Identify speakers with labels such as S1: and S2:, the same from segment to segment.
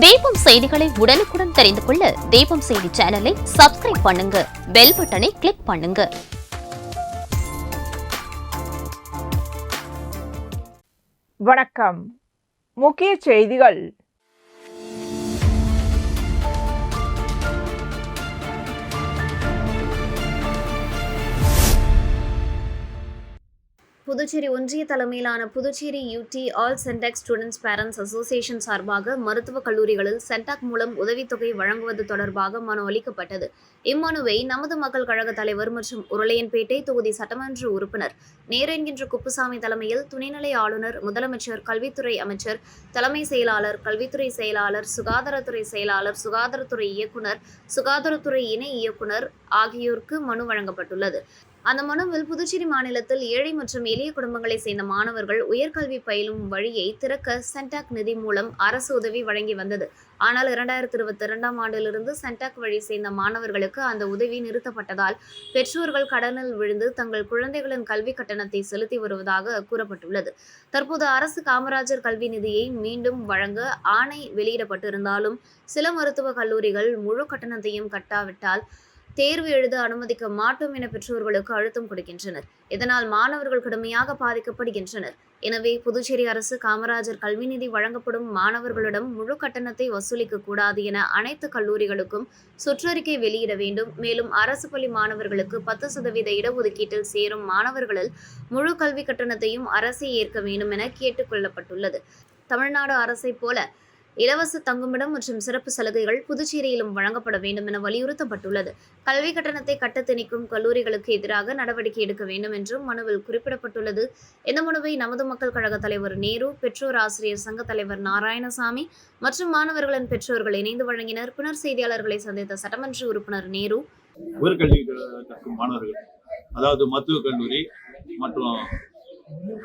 S1: தீபம் செய்திகளை உடனுக்குடன் தெரிந்து கொள்ள தீபம் செய்தி சேனலை சப்ஸ்கிரைப் பண்ணுங்க, பெல் பட்டனை கிளிக் பண்ணுங்க.
S2: வணக்கம். முக்கிய செய்திகள்.
S3: புதுச்சேரி ஒன்றிய தலைமையிலான Puducherry UT all Centac students parents association சார்பாக மருத்துவக் கல்லூரிகளில் சென்டாக் மூலம் உதவித்தொகை வழங்குவது தொடர்பாக மனு அளிக்கப்பட்டது. இம்மனுவை நமது மக்கள் கழக தலைவர் மற்றும் உருளையன்பேட்டை தொகுதி சட்டமன்ற உறுப்பினர் நேரு என்கின்ற குப்புசாமி தலைமையில் துணைநிலை ஆளுநர், முதலமைச்சர், கல்வித்துறை அமைச்சர், தலைமை செயலாளர், கல்வித்துறை செயலாளர், சுகாதாரத்துறை செயலாளர், சுகாதாரத்துறை இயக்குனர், சுகாதாரத்துறை இணை இயக்குனர் ஆகியோருக்கு மனு வழங்கப்பட்டுள்ளது. அந்த மனுவில் புதுச்சேரி மாநிலத்தில் ஏழை மற்றும் எளிய குடும்பங்களை சேர்ந்த மாணவர்கள் உயர்கல்வி பயிலும் வழியை திறக்க சென்டாக் நிதி மூலம் அரசு உதவி வழங்கி வந்தது. ஆனால் 2022ஆம் ஆண்டிலிருந்து சென்டாக் வழி சேர்ந்த மாணவர்களுக்கு அந்த உதவி நிறுத்தப்பட்டதால் பெற்றோர்கள் கடனில் விழுந்து தங்கள் குழந்தைகளின் கல்வி கட்டணத்தை செலுத்தி வருவதாக கூறப்பட்டுள்ளது. தற்போது அரசு காமராஜர் கல்வி நிதியை மீண்டும் வழங்க ஆணை வெளியிடப்பட்டிருந்தாலும் சில மருத்துவக் கல்லூரிகள் முழு கட்டணத்தையும் கட்டாவிட்டால் தேர்வு எழுத அனுமதிக்க மாட்டோம் என பெற்றோர்களுக்கு அழுத்தம் கொடுக்கின்றனர். இதனால் மாணவர்கள் கடுமையாக பாதிக்கப்படுகின்றனர். எனவே புதுச்சேரி அரசு காமராஜர் கல்வி நிதி வழங்கப்படும் மாணவர்களிடம் முழு கட்டணத்தை வசூலிக்க கூடாது என அனைத்து கல்லூரிகளுக்கும் சுற்றறிக்கை வெளியிட வேண்டும். மேலும் அரசு பள்ளி மாணவர்களுக்கு 10% இடஒதுக்கீட்டில் சேரும் மாணவர்களில் முழு கல்வி கட்டணத்தையும் அரசே ஏற்க வேண்டும் என கேட்டுக் கொள்ளப்பட்டுள்ளது. தமிழ்நாடு அரசை போல இலவச தங்குமிடம் மற்றும் சிறப்பு சலுகைகள் புதுச்சேரியிலும் வழங்கப்பட வேண்டும் என வலியுறுத்தப்பட்டுள்ளது. கல்வி கட்டணத்தை கட்ட திணிக்கும் கல்லூரிகளுக்கு எதிராக நடவடிக்கை எடுக்க வேண்டும் என்றும் மனுவில் குறிப்பிடப்பட்டுள்ளது. இந்த மனுவை நமது மக்கள் கழக தலைவர் நேரு, பெற்றோர் ஆசிரியர் சங்க தலைவர் நாராயணசாமி மற்றும் மாணவர்களின் பெற்றோர்கள் இணைந்து வழங்கினர். பின்னர் செய்தியாளர்களை சந்தித்த சட்டமன்ற உறுப்பினர் நேரு,
S4: உயர்கல்வி கற்கும் மாணவர்கள், அதாவது மருத்துவக் கல்லூரி மற்றும்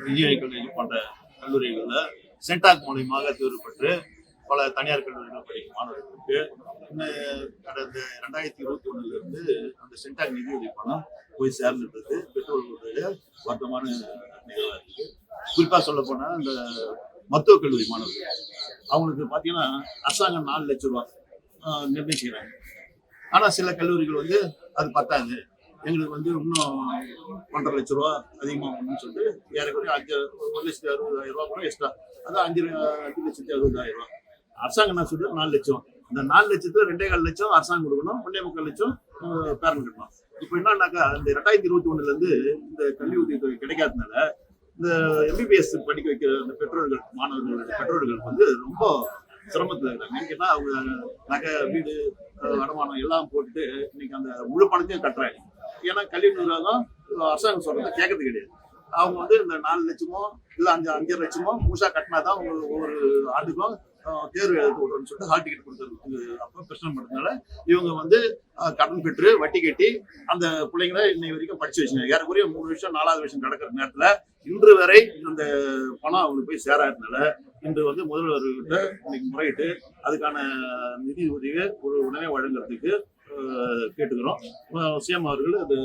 S4: இன்ஜினியரிங் கல்லூரி போன்ற கல்லூரிகளில் சென்டாக் மூலியமாக தேர்வு பெற்று பல தனியார் கல்லூரிகள் படிக்கும் மாணவர்களுக்கு கடந்த 2021 அந்த சென்டாக் நிதியுதவி பணம் போய் சேர்ந்துன்றது பெற்றோர்களுடைய வருத்தமான நிகழ்வாக இருக்கு. குறிப்பாக சொல்ல போனா இந்த மருத்துவக் கல்லூரி மாணவர்கள் அவங்களுக்கு பார்த்தீங்கன்னா அரசாங்கம் 4 லட்சம் ரூபாய் நிர்ணயிக்கிறாங்க. ஆனால் சில கல்லூரிகள் அது பத்தாது, எங்களுக்கு இன்னும் 1.5 லட்சம் ரூபா அதிகமாகணும்னு சொல்லிட்டு ஏறக்குறைய 1,60,60,000 ரூபா கூட எக்ஸ்ட்ரா, அதான் 5,60,60,000 ரூபா. அரசாங்கம் என்ன சொல்றது 4 லட்சம். அந்த 4 லட்சத்துல 2,4 லட்சம் அரசாங்கம் கொடுக்கணும், 1,3 லட்சம் பேரண்ட் கட்டணும். இப்போ என்னன்னாக்கா இந்த 2021 இந்த கல்வி உதவித்தொகை கிடைக்காததுனால இந்த MBBS படிக்க வைக்கிற அந்த பெற்றோர்கள், மாணவர்களுடைய பெற்றோர்கள் ரொம்ப சிரமத்தில் இருக்காங்க. ஏன்னா அவங்க நகை, வீடு, அடமானம் எல்லாம் போட்டுட்டு இன்னைக்கு அந்த முழு பணத்தையும் கட்டுறாங்க. ஏன்னா கல்வி நிர்வாகம் அரசாங்கம் சொல்றதை கேட்கறது கிடையாது. அவங்க இந்த 4 லட்சமோ இல்ல 5 லட்சமோ முழுசா கட்டினாதான் அவங்க ஒவ்வொரு ஆண்டுக்கும் தேர்வு எழுத விடுறோம்னு சொல்லிட்டு ஹால் டிக்கெட் கொடுத்தது அப்போ பிரச்சனை பண்ணதுனால இவங்க கடன் பெற்று வட்டி கட்டி அந்த பிள்ளைங்களை இன்னை வரைக்கும் படிச்சு வச்சுங்க. ஏறக்குறைய 3 வருஷம் 4வது வருஷம் நடக்கிற நேரத்துல இன்று வரை அந்த பணம் அவங்களுக்கு போய் சேராதனால இன்று முதல்வர்கிட்ட இன்னைக்கு முறையிட்டு அதுக்கான நிதி உதவியை உடனே வழங்குறதுக்கு கேட்டுக்கிறோம். சிஎம் அவர்கள் அந்த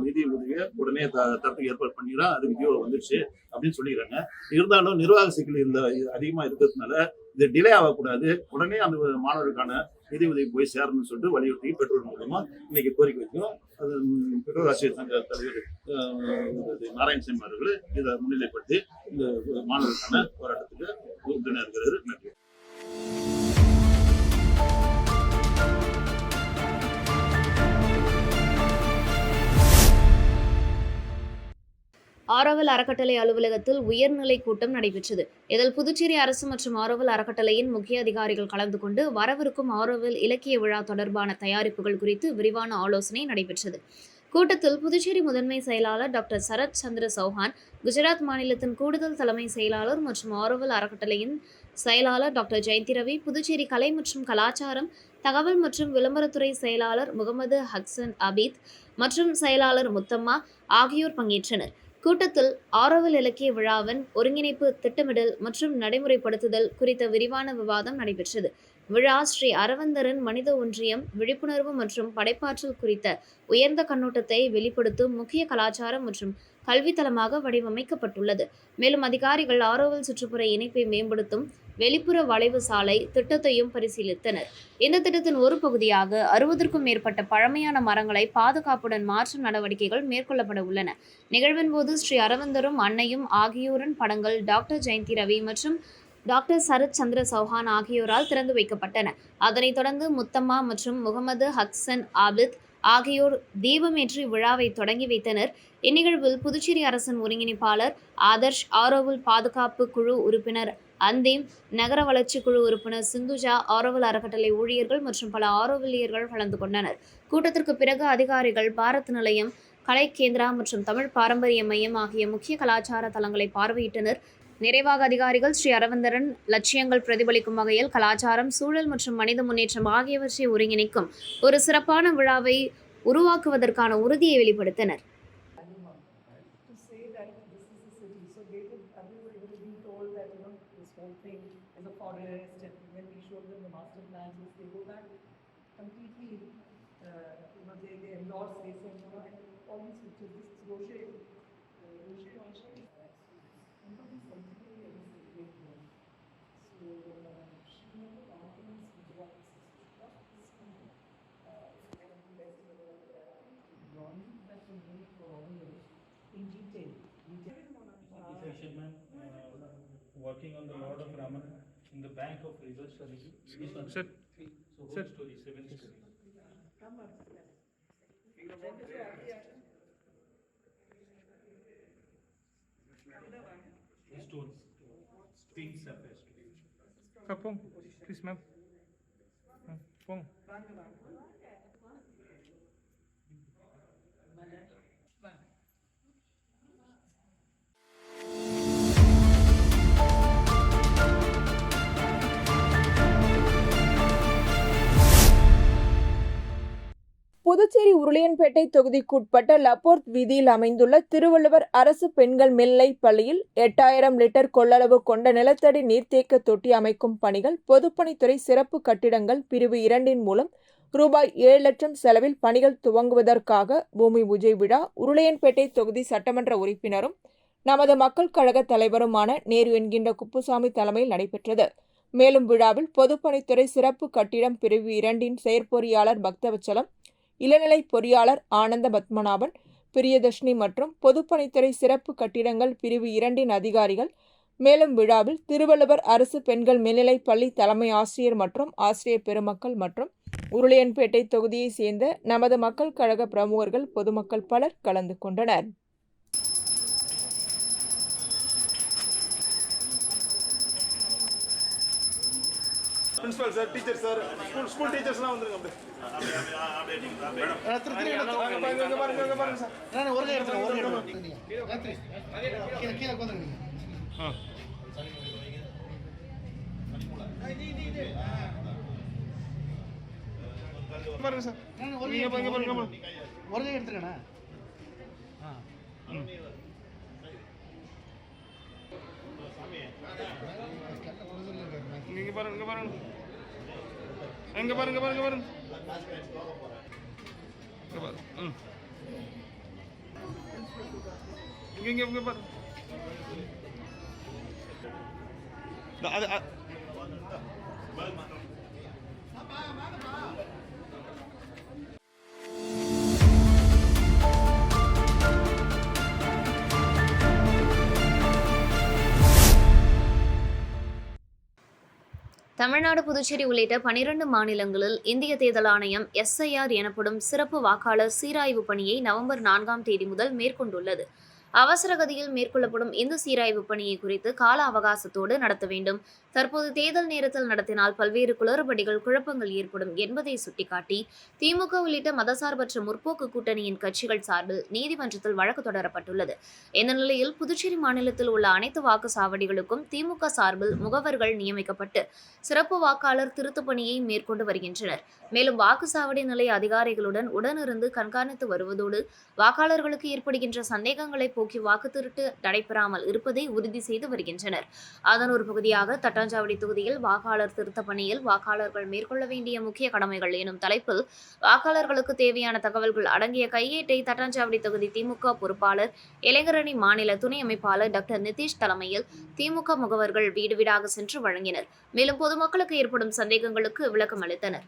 S4: நிதி உதவியை உடனே தரத்துக்கு ஏற்பாடு பண்ணிடுறோம், அதுக்கு ஜியோ வந்துருச்சு அப்படின்னு சொல்லிக்கிறாங்க. இருந்தாலும் நிர்வாக சிக்கல் அதிகமா இருக்கிறதுனால இது டிலே ஆகக்கூடாது, உடனே அந்த மாணவருக்கான நிதி உதவி போய் சேரணும்னு சொல்லிட்டு வலியுறுத்தி பெற்றோர் மூலமா இன்னைக்கு கோரிக்கை வைக்கும். அது பெற்றோர் ஆசிரியர் சங்க தலைவர் நாராயணசாமி அவர்கள் இதை முன்னிலைப்படுத்தி இந்த மாணவருக்கான போராட்டத்துக்கு உறுதுணையாக இருக்கிறாரு. நன்றி.
S3: ஆரோவில் அறக்கட்டளை அலுவலகத்தில் உயர்நிலை கூட்டம் நடைபெற்றது. இதில் புதுச்சேரி அரசு மற்றும் ஆரோவில் அறக்கட்டளையின் முக்கிய அதிகாரிகள் கலந்து கொண்டு வரவிருக்கும் ஆரோவில் இலக்கிய விழா தொடர்பான தயாரிப்புகள் குறித்து விரிவான ஆலோசனை நடைபெற்றது. கூட்டத்தில் புதுச்சேரி முதன்மை செயலாளர் டாக்டர் சரத் சந்திர சௌஹான், குஜராத் மாநிலத்தின் கூடுதல் தலைமை செயலாளர் மற்றும் ஆரோவில் அறக்கட்டளையின் செயலாளர் டாக்டர் ஜெயந்தி ரவி, புதுச்சேரி கலை மற்றும் கலாச்சாரம், தகவல் மற்றும் விளம்பரத்துறை செயலாளர் முகமது ஹக்சன் அபீத் மற்றும் செயலாளர் முத்தம்மா ஆகியோர் பங்கேற்றனர். கூட்டத்தில் ஆரோவில் இலக்கிய விழாவின் ஒருங்கிணைப்பு, திட்டமிடல் மற்றும் நடைமுறைப்படுத்துதல் குறித்த விரிவான விவாதம் நடைபெற்றது. விழா ஸ்ரீ அரவிந்தரின் மனித ஒன்றியம், விழிப்புணர்வு மற்றும் படைப்பாற்றல் குறித்த உயர்ந்த கண்ணோட்டத்தை வெளிப்படுத்தும் முக்கிய கலாச்சாரம் மற்றும் கல்வித்தலமாக வடிவமைக்கப்பட்டுள்ளது. மேலும் அதிகாரிகள் ஆரோவில் சுற்றுப்புற இணைப்பை மேம்படுத்தும் வெளிப்புற வளைவு சாலை திட்டத்தையும் பரிசீலித்தனர். இந்த திட்டத்தின் ஒரு பகுதியாக 60க்கும் மேற்பட்ட பழமையான மரங்களை பாதுகாப்புடன் மாற்றும் நடவடிக்கைகள் மேற்கொள்ளப்பட உள்ளன. நிகழ்வின் போது ஸ்ரீ அரவிந்தரும் அன்னையும் ஆகியோரின் படங்கள் டாக்டர் ஜெயந்தி ரவி மற்றும் டாக்டர் சரத் சந்திர சௌஹான் ஆகியோரால் திறந்து வைக்கப்பட்டன. அதனைத் தொடர்ந்து முத்தம்மா மற்றும் முகமது ஹக்சன் ஆபித் ஆகியோர் தீபமேற்றி விழாவை தொடங்கி வைத்தனர். இந்நிகழ்வில் புதுச்சேரி அரசின் ஒருங்கிணைப்பாளர் ஆதர்ஷ், ஆரோவில் பாதுகாப்பு குழு உறுப்பினர் அந்தீம், நகர வளர்ச்சி குழு உறுப்பினர் சிந்துஜா, ஆரோவில் அறக்கட்டளை ஊழியர்கள் மற்றும் பல ஆரோவிலியர்கள் கலந்து கொண்டனர். கூட்டத்திற்கு பிறகு அதிகாரிகள் பாரத் நிலையம், கலை கேந்திரா மற்றும் தமிழ் பாரம்பரிய மையம் ஆகிய முக்கிய கலாச்சார தலங்களை பார்வையிட்டனர். நிறைவாக அதிகாரிகள் ஸ்ரீ அரவிந்தரின் லட்சியங்கள் பிரதிபலிக்கும் வகையில் கலாச்சாரம், சூழல் மற்றும் மனித முன்னேற்றம் ஆகியவற்றை ஒருங்கிணைக்கும் ஒரு சிறப்பான விழாவை உருவாக்குவதற்கான உறுதியை வெளிப்படுத்தினர்.
S5: Working on the Lord of Raman in the bank of river Sarigi. Sir, so whole story, 7 stories. Stones, pink sapphire stones.
S6: Pong, please, ma'am. Pong.
S2: Puducherry Orleanpet தொகுதிக்குட்பட்ட லப்போர்த் வீதியில் அமைந்துள்ள திருவள்ளுவர் அரசு பெண்கள் மேல்நிலைப் பள்ளியில் 8000 லிட்டர் கொள்ளளவு கொண்ட நிலத்தடி நீர்த்தேக்க தொட்டி அமைக்கும் பணிகள் பொதுப்பணித்துறை சிறப்பு கட்டிடங்கள் பிரிவு 2 மூலம் ரூபாய் 7 லட்சம் செலவில் பணிகள் துவங்குவதற்காக பூமி பூஜை விழா உருளையன்பேட்டை தொகுதி சட்டமன்ற உறுப்பினரும் நமது மக்கள் கழக தலைவருமான நேரு என்கின்ற குப்புசாமி தலைமையில் நடைபெற்றது. மேலும் விழாவில் பொதுப்பணித்துறை சிறப்பு கட்டிடம் பிரிவு 2 செயற்பொறியாளர் பக்தவச்சலம், இளநிலை பொறியாளர் ஆனந்த பத்மநாபன், பிரியதர்ஷினி மற்றும் பொதுப்பணித்துறை சிறப்பு கட்டிடங்கள் பிரிவு 2 அதிகாரிகள். மேலும் விழாவில் திருவள்ளுவர் அரசு பெண்கள் மேல்நிலைப் பள்ளி தலைமை ஆசிரியர் மற்றும் ஆசிரியர் பெருமக்கள் மற்றும் உருளையன்பேட்டை தொகுதியைச் சேர்ந்த நமது மக்கள் கழக பிரமுகர்கள், பொதுமக்கள் பலர் கலந்து கொண்டனர்.
S7: Principal sir, teacher sir, school டீச்சர்ஸ்லாம் வந்துருங்க. பாருங்க சார், ஒரே எடுத்துக்கண்ணா. இங்க பாருங்க, இங்க பாருங்க, இங்க பாருங்க, பாருங்க, பாருங்க, இங்க பாருங்க. இங்க இங்க பாருங்க. அது
S3: தமிழ்நாடு, புதுச்சேரி உள்ளிட்ட 12 மாநிலங்களில் இந்திய தேர்தல் ஆணையம் SIR எனப்படும் சிறப்பு வாக்காளர் சீராய்வு பணியை நவம்பர் 4ஆம் தேதி முதல் மேற்கொண்டுள்ளது. அவசரகதியில் மேற்கொள்ளப்படும் இந்த சீராய்வு பணியை குறித்து கால அவகாசத்தோடு நடத்த வேண்டும். தற்போது தேர்தல் நேரத்தில் நடத்தினால் பல்வேறு குளறுபடிகள், குழப்பங்கள் ஏற்படும் என்பதை சுட்டிக்காட்டி திமுக உள்ளிட்ட மதசார்பற்ற முற்போக்கு கூட்டணியின் கட்சிகள் சார்பில் நீதிமன்றத்தில் வழக்கு தொடரப்பட்டுள்ளது. இந்த நிலையில் புதுச்சேரி மாநிலத்தில் உள்ள அனைத்து வாக்குச்சாவடிகளுக்கும் திமுக சார்பில் முகவர்கள் நியமிக்கப்பட்டு சிறப்பு வாக்காளர் திருத்தப் பணியை மேற்கொண்டு வருகின்றனர். மேலும் வாக்குச்சாவடி நிலைய அதிகாரிகளுடன் உடனிருந்து கண்காணித்து வருவதோடு வாக்காளர்களுக்கு ஏற்படுகின்ற சந்தேகங்களை போக்கி வாக்கு திருட்டு நடைபெறாமல் இருப்பதை உறுதி செய்து வருகின்றனர். அதன் ஒரு பகுதியாக தட்டாஞ்சாவடி தொகுதியில் வாக்காளர் திருத்தப் பணியில் வாக்காளர்கள் மேற்கொள்ள வேண்டிய முக்கிய கடமைகள் எனும் தலைப்பில் வாக்காளர்களுக்கு தேவையான தகவல்கள் அடங்கிய கையேட்டை தட்டாஞ்சாவடி தொகுதி திமுக பொறுப்பாளர் இளைஞரணி மாநில துணை அமைப்பாளர் டாக்டர் நிதிஷ் தலைமையில் திமுக முகவர்கள் வீடு வீடாக சென்று வழங்கினர். மேலும் பொதுமக்களுக்கு ஏற்படும் சந்தேகங்களுக்கு விளக்கம் அளித்தனர்.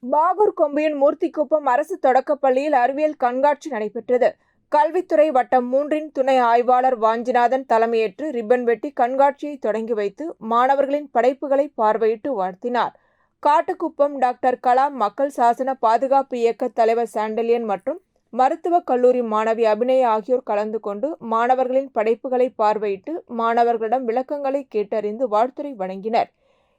S2: பாகூர் கொம்பியின் மூர்த்திக்குப்பம் அரசு தொடக்கப்பள்ளியில் அறிவியல் கண்காட்சி நடைபெற்றது. கல்வித்துறை வட்டம் 3 துணை ஆய்வாளர் வாஞ்சிநாதன் தலைமையேற்று ரிப்பன் வெட்டி கண்காட்சியை தொடங்கி வைத்து மாணவர்களின் படைப்புகளை பார்வையிட்டு வாழ்த்தினார். காட்டுக்குப்பம் டாக்டர் கலாம் மக்கள் சாசன பாதுகாப்பு இயக்க தலைவர் சாண்டலியன் மற்றும் மருத்துவக் கல்லூரி மாணவி அபிநயா ஆகியோர் கலந்து கொண்டு மாணவர்களின் படைப்புகளை பார்வையிட்டு மாணவர்களிடம் விளக்கங்களை கேட்டறிந்து வாழ்த்துரை வழங்கினர்.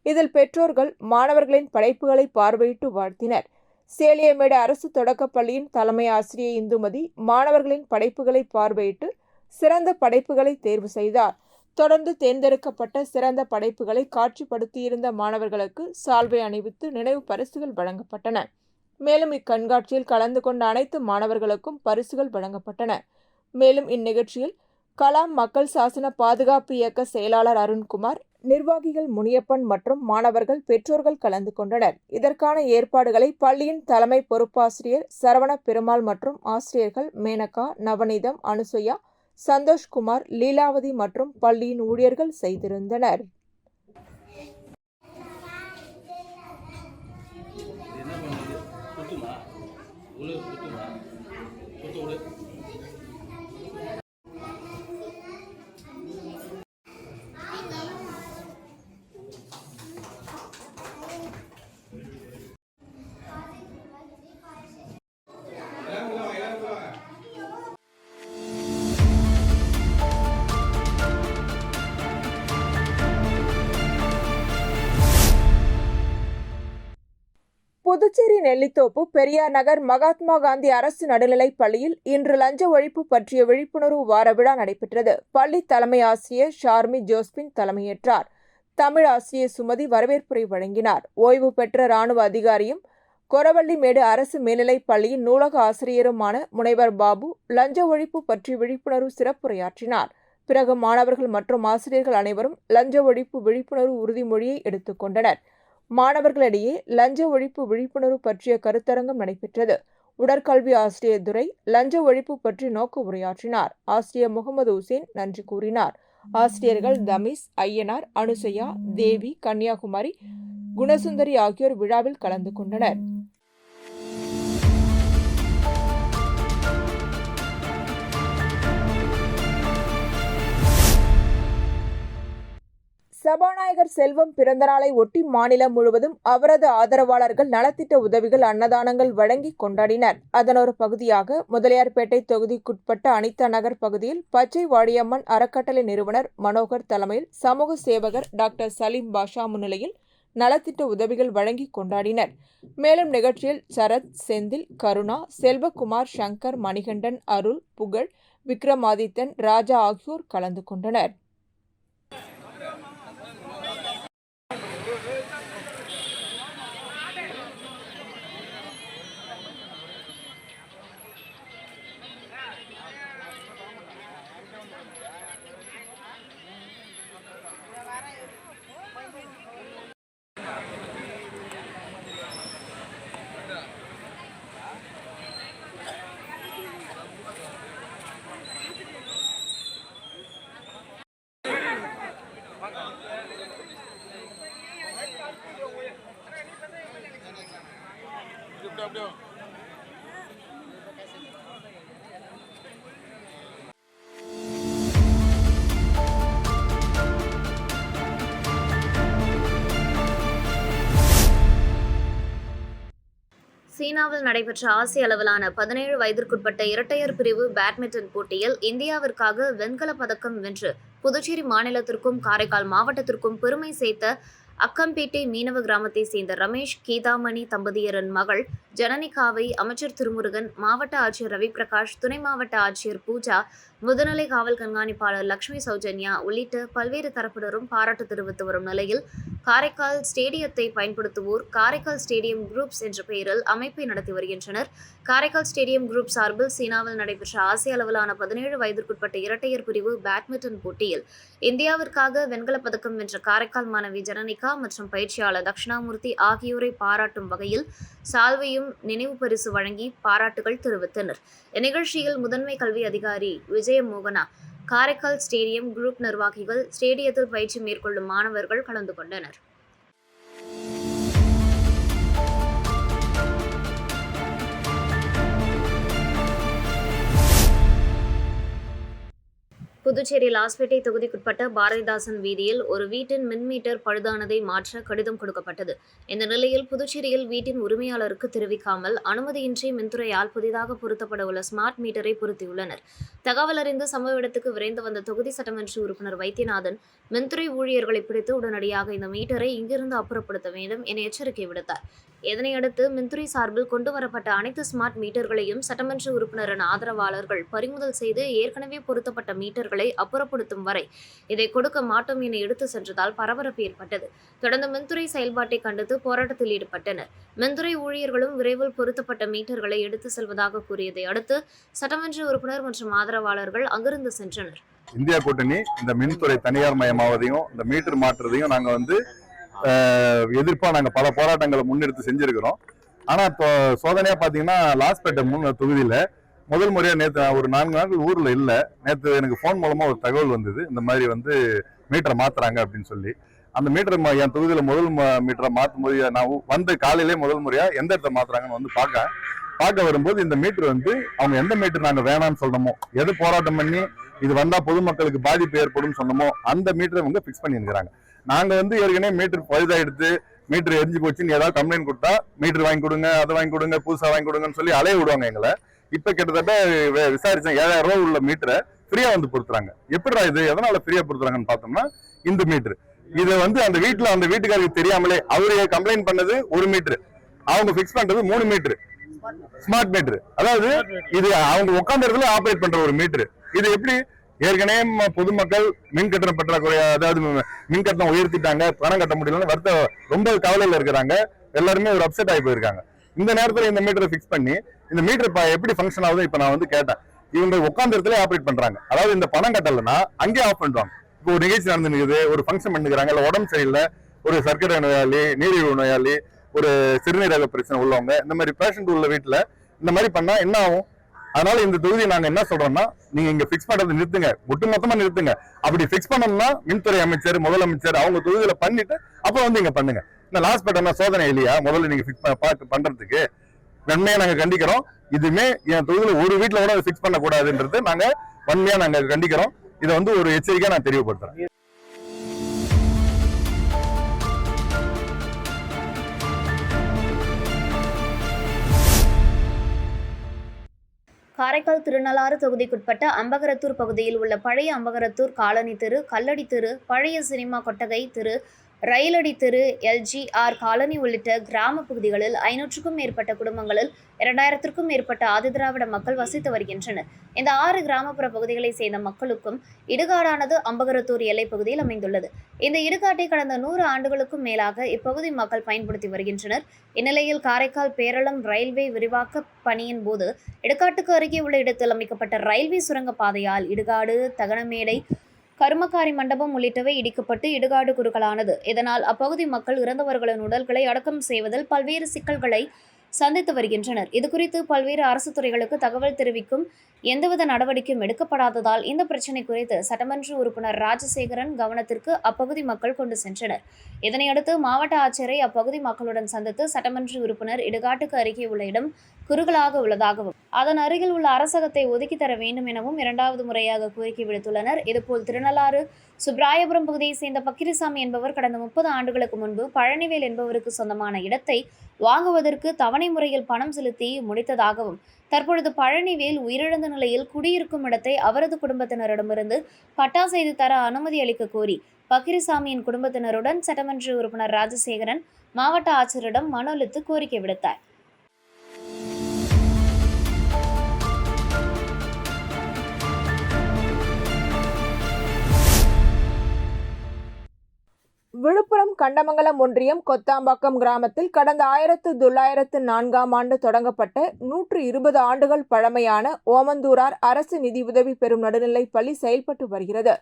S2: இதில் பெற்றோர்கள் மாணவர்களின் படைப்புகளை பார்வையிட்டு வாழ்த்தினர். சேலியமேடு அரசு தொடக்கப்பள்ளியின் தலைமை ஆசிரியை இந்துமதி மாணவர்களின் படைப்புகளை பார்வையிட்டு சிறந்த படைப்புகளை தேர்வு செய்தார். தொடர்ந்து தேர்ந்தெடுக்கப்பட்ட சிறந்த படைப்புகளை காட்சிப்படுத்தியிருந்த மாணவர்களுக்கு சால்வை அணிவித்து நினைவு பரிசுகள் வழங்கப்பட்டன. மேலும் இக்கண்காட்சியில் கலந்து கொண்ட அனைத்து மாணவர்களுக்கும் பரிசுகள் வழங்கப்பட்டன. மேலும் இந்நிகழ்ச்சியில் கலாம் மக்கள் சாசன பாதுகாப்பு இயக்க செயலாளர் அருண்குமார், நிர்வாகிகள் முனியப்பன் மற்றும் மாணவர்கள் பெற்றோர்கள் கலந்து கொண்டனர். இதற்கான ஏற்பாடுகளை பள்ளியின் தலைமை பொறுப்பாசிரியர் சரவண பெருமாள் மற்றும் ஆசிரியர்கள் மேனகா, நவநீதம், அனுசுயா, சந்தோஷ்குமார், லீலாவதி மற்றும் பள்ளியின் ஊழியர்கள் செய்திருந்தனர். புதுச்சேரி நெல்லித்தோப்பு பெரியார் நகர் மகாத்மா காந்தி அரசு நடுநிலைப் பள்ளியில் இன்று லஞ்ச ஒழிப்பு பற்றிய விழிப்புணர்வு வார விழா நடைபெற்றது. பள்ளி தலைமை ஆசிரியர் ஷார்மி ஜோஸ்பின் தலைமையேற்றார். தமிழ் ஆசிரியர் சுமதி வரவேற்புரை வழங்கினார். ஓய்வு பெற்ற இராணுவ அதிகாரியும் கொரவள்ளிமேடு அரசு மேல்நிலைப் பள்ளியின் நூலக ஆசிரியருமான முனைவர் பாபு லஞ்ச ஒழிப்பு பற்றி விழிப்புணர்வு சிறப்புரையாற்றினார். பிறகு மாணவர்கள் மற்றும் ஆசிரியர்கள் அனைவரும் லஞ்ச ஒழிப்பு விழிப்புணர்வு உறுதிமொழியை எடுத்துக்கொண்டனர். மாணவர்களிடையே லஞ்ச ஒழிப்பு விழிப்புணர்வு பற்றிய கருத்தரங்கம் நடைபெற்றது. உடற்கல்வி ஆசிரியர் துரை லஞ்ச ஒழிப்பு பற்றி நோக்க உரையாற்றினார். ஆசிரியர் முகமது உசேன் நன்றி கூறினார். ஆசிரியர்கள் தமீஸ், ஐயனார், அனுசையா, தேவி, கன்னியாகுமரி, குணசுந்தரி ஆகியோர் விழாவில் கலந்து கொண்டனர். சபாநாயகர் செல்வம் பிறந்தநாளை ஒட்டி மாநிலம் முழுவதும் அவரது ஆதரவாளர்கள் நலத்திட்ட உதவிகள், அன்னதானங்கள் வழங்கி கொண்டாடினர். அதன் ஒரு பகுதியாக முதலியார்பேட்டை தொகுதிக்குட்பட்ட அனிதா நகர் பகுதியில் பச்சை வாடியம்மன் அறக்கட்டளை நிறுவனர் மனோகர் தலைமையில் சமூக சேவகர் டாக்டர் சலீம் பாஷா முன்னிலையில் நலத்திட்ட உதவிகள் வழங்கி கொண்டாடினர். மேலும் நிகழ்ச்சியில் சரத், செந்தில், கருணா, செல்வகுமார், சங்கர், மணிகண்டன், அருள், புகழ், விக்ரமாதித்தன், ராஜா ஆகியோர் கலந்து கொண்டனர்.
S3: சீனாவில் நடைபெற்ற ஆசிய அளவிலான 17 வயதிற்குட்பட்ட இரட்டையர் பிரிவு பேட்மிண்டன் போட்டியில் இந்தியாவிற்காக வெண்கலப் பதக்கம் வென்று புதுச்சேரி மாநிலத்திற்கும் காரைக்கால் மாவட்டத்திற்கும் பெருமை சேர்த்த அக்கம்பேட்டை மீனவ கிராமத்தை சேர்ந்த ரமேஷ், கீதாமணி தம்பதியரின் மகள் ஜனனிகாவை அமைச்சர் திருமுருகன், மாவட்ட ஆட்சியர் ரவிபிரகாஷ், துணை மாவட்ட ஆட்சியர் பூஜா, முதுநிலை காவல் கண்காணிப்பாளர் லட்சுமி சௌஜன்யா உள்ளிட்ட பல்வேறு தரப்பினரும் பாராட்டு தெரிவித்து வரும் நிலையில் காரைக்கால் ஸ்டேடியத்தை பயன்படுத்துவோர் காரைக்கால் ஸ்டேடியம் குரூப்ஸ் என்ற பெயரில் அமைப்பை நடத்தி வருகின்றனர். காரைக்கால் ஸ்டேடியம் குரூப் சார்பில் சீனாவில் நடைபெற்ற ஆசிய அளவிலான 17 வயதிற்குட்பட்ட இரட்டையர் பிரிவு பேட்மிண்டன் போட்டியில் இந்தியாவிற்காக வெண்கலப் பதக்கம் வென்ற காரைக்கால் மாணவி ஜனனிகா மற்றும் பயிற்சியாளர் தட்சிணாமூர்த்தி ஆகியோரை பாராட்டும் வகையில் சால்வையும் நினைவு பரிசு வழங்கி பாராட்டுகள் தெரிவித்தனர். இந்நிகழ்ச்சியில் முதன்மை கல்வி அதிகாரி விஜயமோகனா, காரைக்கால் ஸ்டேடியம் குரூப் நிர்வாகிகள், ஸ்டேடியத்தில் பயிற்சி மேற்கொள்ளும் மாணவர்கள் கலந்து கொண்டனர். புதுச்சேரி லாஸ்பேட்டை தொகுதிக்குட்பட்ட பாரதிதாசன் வீதியில் ஒரு வீட்டின் மின்மீட்டர் பழுதானதை மாற்ற கடிதம் கொடுக்கப்பட்டது. இந்த நிலையில் புதுச்சேரியில் வீட்டின் உரிமையாளருக்கு தெரிவிக்காமல் அனுமதியின்றி மின்துறையால் புதிதாக பொருத்தப்பட உள்ள ஸ்மார்ட் மீட்டரை பொருத்தியுள்ளனர். தகவல் அறிந்து சம்பவ இடத்துக்கு விரைந்து வந்த தொகுதி சட்டமன்ற உறுப்பினர் வைத்தியநாதன் மின்துறை ஊழியர்களை பிடித்து உடனடியாக இந்த மீட்டரை இங்கிருந்து அப்புறப்படுத்த வேண்டும் என எச்சரிக்கை விடுத்தார். இதனையடுத்து மின்துறை சார்பில் கொண்டுவரப்பட்ட அனைத்து ஸ்மார்ட் மீட்டர்களையும் சட்டமன்ற உறுப்பினரின் ஆதரவாளர்கள் பறிமுதல் செய்து ஏற்கனவே பொருத்தப்பட்ட மீட்டர்களை அப்புறப்படுத்தும் வரை இதை கொடுக்க மாட்டோம் என எடுத்து சென்றதால் பரபரப்பு ஏற்பட்டது. தொடர்ந்து மின்துறை செயல்பாட்டை கண்டித்து போராட்டத்தில் ஈடுபட்டனர். மின்துறை ஊழியர்களும் விரைவில் பொருத்தப்பட்ட மீட்டர்களை எடுத்து செல்வதாக கூறியதை அடுத்து சட்டமன்ற உறுப்பினர் மற்றும் ஆதரவாளர்கள் அங்கிருந்து சென்றனர்.
S8: இந்தியா கூட்டணி இந்த மின்துறை தனியார் மயமாவதையும் இந்த மீட்டர் மாற்றுறதையும் நாங்க எதிர்ப்பா நாங்க பல போராட்டங்களை முன்னெடுத்து செஞ்சிருக்கிறோம். ஆனா சோதனையா பாத்தீங்கன்னா லாஸ்பேட்டை தொகுதியில முதல் முறையா நேற்று ஒரு 4 நாட்கள் ஊர்ல இல்ல. நேற்று எனக்கு போன் மூலமா ஒரு தகவல் வந்தது, இந்த மாதிரி மீட்டரை மாத்துறாங்க அப்படின்னு சொல்லி. அந்த மீட்டர் என் தொகுதியில முதல் மீட்டரை மாற்றும் போது நான் வந்து காலையிலே முதல் முறையா எந்த இடத்த மாத்துறாங்கன்னு பார்க்க வரும்போது இந்த மீட்டர் அவங்க எந்த மீட்டர் நாங்க வேணாம்னு சொன்னோமோ, எது போராட்டம் பண்ணி இது வந்தா பொதுமக்களுக்கு பாதிப்பு ஏற்படும் சொன்னோமோ அந்த மீட்டரை பிக்ஸ் பண்ணி இருக்கிறாங்க. நாங்க ஏற்கனவே மீட்டர் பழுதா எடுத்து மீட்டர் எரிஞ்சு போச்சுன்னு ஏதாவது கம்ப்ளைண்ட் கொடுத்தா மீட்டர் வாங்கி கொடுங்க, அதை வாங்கி கொடுங்க, புதுசா வாங்கி கொடுங்கன்னு சொல்லி அலைய விடுவாங்க எங்களை. இப்ப கிட்டத்தட்ட விசாரிச்சேன், 7000 ரூபாய் உள்ள மீட்டரை ஃப்ரீயா பொருத்துறாங்க. எப்படிடா இது, எதனால ஃப்ரீயா பொருத்துறாங்கன்னு பார்த்தோம்னா இந்த மீட்டர் இதை அந்த வீட்டுக்காரருக்கு தெரியாமலே அவரு கம்ப்ளைண்ட் பண்ணது ஒரு மீட்டர், அவங்க பிக்ஸ் பண்றது 3 மீட்டர் ஸ்மார்ட் மீட்டர். அதாவது இது அவங்க உட்கார்ந்த இடத்துல ஆபரேட் பண்ற ஒரு மீட்டர். இது எப்படி ஏற்கனவே பொதுமக்கள் மின் கட்டணம் பற்றாக்குறை, அதாவது மின் கட்டணம் உயர்த்திட்டாங்க, பணம் கட்ட முடியலன்னு ரொம்ப கவலையில இருக்கிறாங்க. எல்லாருமே ஒரு அப்செட் ஆகி போயிருக்காங்க. இந்த நேரத்துல இந்த மீட்டரை பிக்ஸ் பண்ணி இந்த மீட்டர் எப்படி ஃபங்க்ஷன் ஆகுது இப்ப நான் கேட்டேன். இவங்க உட்கார்ந்த இடத்துல ஆபரேட் பண்றாங்க. அதாவது இந்த பணம் கட்டலைன்னா அங்கேயே ஆஃப் பண்ணுவாங்க. இப்போ ஒரு நிகழ்ச்சி நடந்துருக்குது, ஒரு ஃபங்க்ஷன் பண்ணுறாங்க, இல்ல உடம்பு சரியில்லை, ஒரு சர்க்கரை நோயாளி, நீரிழிவு நோயாளி, ஒரு சிறுநீரக பிரச்சனை உள்ளவங்க, இந்த மாதிரி பேஷண்ட் உள்ள வீட்டுல இந்த மாதிரி பண்ணா என்ன ஆகும்? அதனால இந்த தொகுதியை நாங்க என்ன சொல்றோம்னா, நீங்க இங்க பிக்ஸ் பண்றது நிறுத்துங்க, ஒட்டுமொத்தமா நிறுத்துங்க. அப்படி பிக்ஸ் பண்ணணும்னா மின்துறை அமைச்சர், முதலமைச்சர் அவங்க தொகுதியில பண்ணிட்டு அப்புறம் இங்க பண்ணுங்க. இந்த லாஸ்பேட்டை சோதனை இல்லையா, முதல்ல நீங்க பிக்ஸ் பண்றதுக்கு நன்மையா நாங்க கண்டிக்கிறோம். இதுமே என் தொகுதியில ஒரு வீட்டுல கூட பிக்ஸ் பண்ண கூடாதுன்றது நாங்க வன்மையா நாங்க கண்டிக்கிறோம். இதை ஒரு எச்சரிக்கையா நான் தெரியப்படுத்துறேன்.
S3: காரைக்கால் திருநள்ளாறு தொகுதிக்குட்பட்ட அம்பகரத்தூர் பகுதியில் உள்ள பழைய அம்பகரத்தூர் காலனி தெரு, கல்லடி தெரு, பழைய சினிமா கொட்டகை தெரு, ரயிலடி தெரு, எல்ஜிஆர் காலனி உள்ளிட்ட கிராம பகுதிகளில் 500க்கும் மேற்பட்ட குடும்பங்களில் 2000க்கும் மேற்பட்ட ஆதிதிராவிட மக்கள் வசித்து வருகின்றனர். இந்த 6 கிராமப்புற பகுதிகளை சேர்ந்த மக்களுக்கும் இடுகாடானது அம்பகரத்தூர் எல்லைப் பகுதியில் அமைந்துள்ளது. இந்த இடுகாட்டை கடந்த 100 ஆண்டுகளுக்கும் மேலாக இப்பகுதி மக்கள் பயன்படுத்தி வருகின்றனர். இந்நிலையில் காரைக்கால் பேரளம் ரயில்வே விரிவாக்க பணியின் போது இடுகாட்டுக்கு அருகே உள்ள இடத்தில் அமைக்கப்பட்ட ரயில்வே சுரங்க பாதையால் இடுகாடு, தகனமேடை, கருமக்காரி மண்டபம் உள்ளிட்டவை இடிக்கப்பட்டு இடுகாடு குறுகலானது. இதனால் அப்பகுதி மக்கள் இறந்தவர்களின் உடல்களை அடக்கம் செய்வதில் பல்வேறு சிக்கல்களை சந்தித்து வருகின்றனர். இதுகுறித்து பல்வேறு அரசு துறைகளுக்கு தகவல் தெரிவிக்கும் எந்தவித நடவடிக்கையும் எடுக்கப்படாததால் இந்த பிரச்சினை குறித்து சட்டமன்ற உறுப்பினர் ராஜசேகரன் கவனத்திற்கு அப்பகுதி மக்கள் கொண்டு சென்றனர். இதனையடுத்து மாவட்ட ஆட்சியரை அப்பகுதி மக்களுடன் சந்தித்து சட்டமன்ற உறுப்பினர் இடுகாட்டுக்கு அருகே உள்ள இடம் குறுகலாக உள்ளதாகவும் அதன் அருகில் உள்ள அரசகத்தை ஒதுக்கி தர வேண்டும் எனவும் 2வது முறையாக கோரிக்கை விடுத்துள்ளனர். இதுபோல் திருநள்ளாறு சுப்ராயபுரம் பகுதியை சேர்ந்த பக்கிரிசாமி என்பவர் கடந்த 30 ஆண்டுகளுக்கு முன்பு பழனிவேல் என்பவருக்கு சொந்தமான இடத்தை வாங்குவதற்கு தவணை முறையில் பணம் செலுத்தி முடித்ததாகவும், தற்பொழுது பழனிவேல் உயிரிழந்த நிலையில் குடியிருக்கும் இடத்தை அவரது குடும்பத்தினரிடமிருந்து பட்டா செய்து தர அனுமதி அளிக்க கோரி பக்கிரிசாமியின் குடும்பத்தினருடன் சட்டமன்ற உறுப்பினர் ராஜசேகரன் மாவட்ட ஆட்சியரிடம் மனு அளித்து கோரிக்கை விடுத்தார்.
S2: கண்டமங்கலம் ஒன்றியம் கொத்தாம்பாக்கம் கிராமத்தில் கடந்த 1904ஆம் ஆண்டு தொடங்கப்பட்ட 120 ஆண்டுகள் பழமையான ஓமந்தூரார் அரசு நிதியுதவி பெறும் நடுநிலைப் பள்ளி செயல்பட்டு வருகிறது.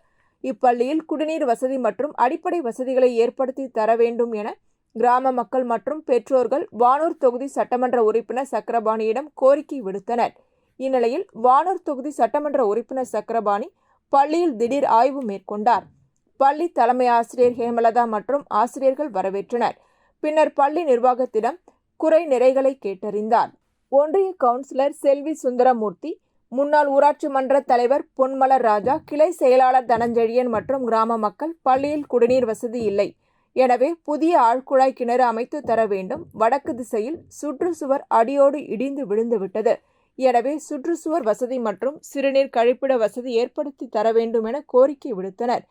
S2: இப்பள்ளியில் குடிநீர் வசதி மற்றும் அடிப்படை வசதிகளை ஏற்படுத்தி தர வேண்டும் என கிராம மக்கள் மற்றும் பெற்றோர்கள் வானூர் தொகுதி சட்டமன்ற உறுப்பினர் சக்கரபாணியிடம் கோரிக்கை விடுத்தனர். இந்நிலையில் வானூர் தொகுதி சட்டமன்ற உறுப்பினர் சக்கரபாணி பள்ளியில் திடீர் ஆய்வு மேற்கொண்டார். பள்ளி தலைமை ஆசிரியர் ஹேமலதா மற்றும் ஆசிரியர்கள் வரவேற்றனர். பின்னர் பள்ளி நிர்வாகத்திடம் குறை நிறைகளை கேட்டறிந்தார். ஒன்றிய கவுன்சிலர் செல்வி சுந்தரமூர்த்தி, முன்னாள் ஊராட்சி மன்ற தலைவர் பொன்மலர் ராஜா, கிளை செயலாளர் தனஞ்செழியன் மற்றும் கிராம மக்கள் பள்ளியில் குடிநீர் வசதி இல்லை, எனவே புதிய ஆழ்குழாய் கிணறு அமைத்து தர வேண்டும். வடக்கு திசையில் சுற்றுச்சுவர் அடியோடு இடிந்து விழுந்துவிட்டது, எனவே சுற்றுச்சுவர் வசதி மற்றும் சிறுநீர் கழிப்பிட வசதி ஏற்படுத்தி தர வேண்டும் என கோரிக்கை விடுத்தனர்.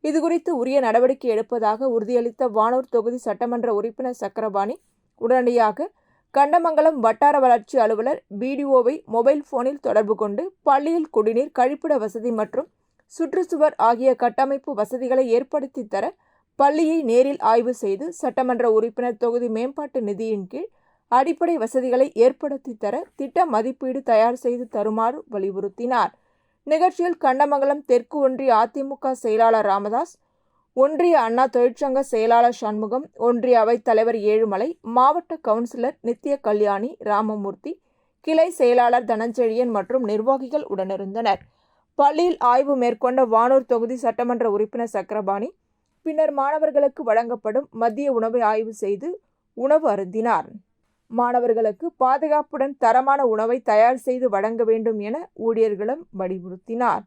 S2: இதுகுறித்து உரிய நடவடிக்கை எடுப்பதாக உறுதியளித்த வானூர் தொகுதி சட்டமன்ற உறுப்பினர் சக்கரபாணி உடனடியாக கண்டமங்கலம் வட்டார வளர்ச்சி அலுவலர் பிடிஓவை மொபைல் போனில் தொடர்பு கொண்டு பள்ளியில் குடிநீர், கழிப்பிட வசதி மற்றும் சுற்றுச்சுவர் ஆகிய கட்டமைப்பு வசதிகளை ஏற்படுத்தி தர பள்ளியை நேரில் ஆய்வு செய்து சட்டமன்ற உறுப்பினர் தொகுதி மேம்பாட்டு நிதியின் கீழ் அடிப்படை வசதிகளை ஏற்படுத்தி தர திட்ட மதிப்பீடு தயார் செய்து தருமாறு வலியுறுத்தினார். நிகழ்ச்சியில் கண்டமங்கலம் தெற்கு ஒன்றிய அதிமுக செயலாளர் ராமதாஸ், ஒன்றிய அண்ணா தொழிற்சங்க செயலாளர் சண்முகம், ஒன்றிய அவைத் தலைவர் ஏழுமலை, மாவட்ட கவுன்சிலர் நித்ய கல்யாணி, ராமமூர்த்தி, கிளை செயலாளர் தனஞ்செழியன் மற்றும் நிர்வாகிகள் உடனிருந்தனர். பள்ளியில் ஆய்வு மேற்கொண்ட வானூர் தொகுதி சட்டமன்ற உறுப்பினர் சக்கரபாணி பின்னர் மாணவர்களுக்கு வழங்கப்படும் மதிய உணவை ஆய்வு செய்து உணவு அருந்தினார். மாணவர்களுக்கு பாதுகாப்புடன் தரமான உணவை தயார் செய்து வழங்க வேண்டும் என ஊழியர்களிடம் வலியுறுத்தினார்.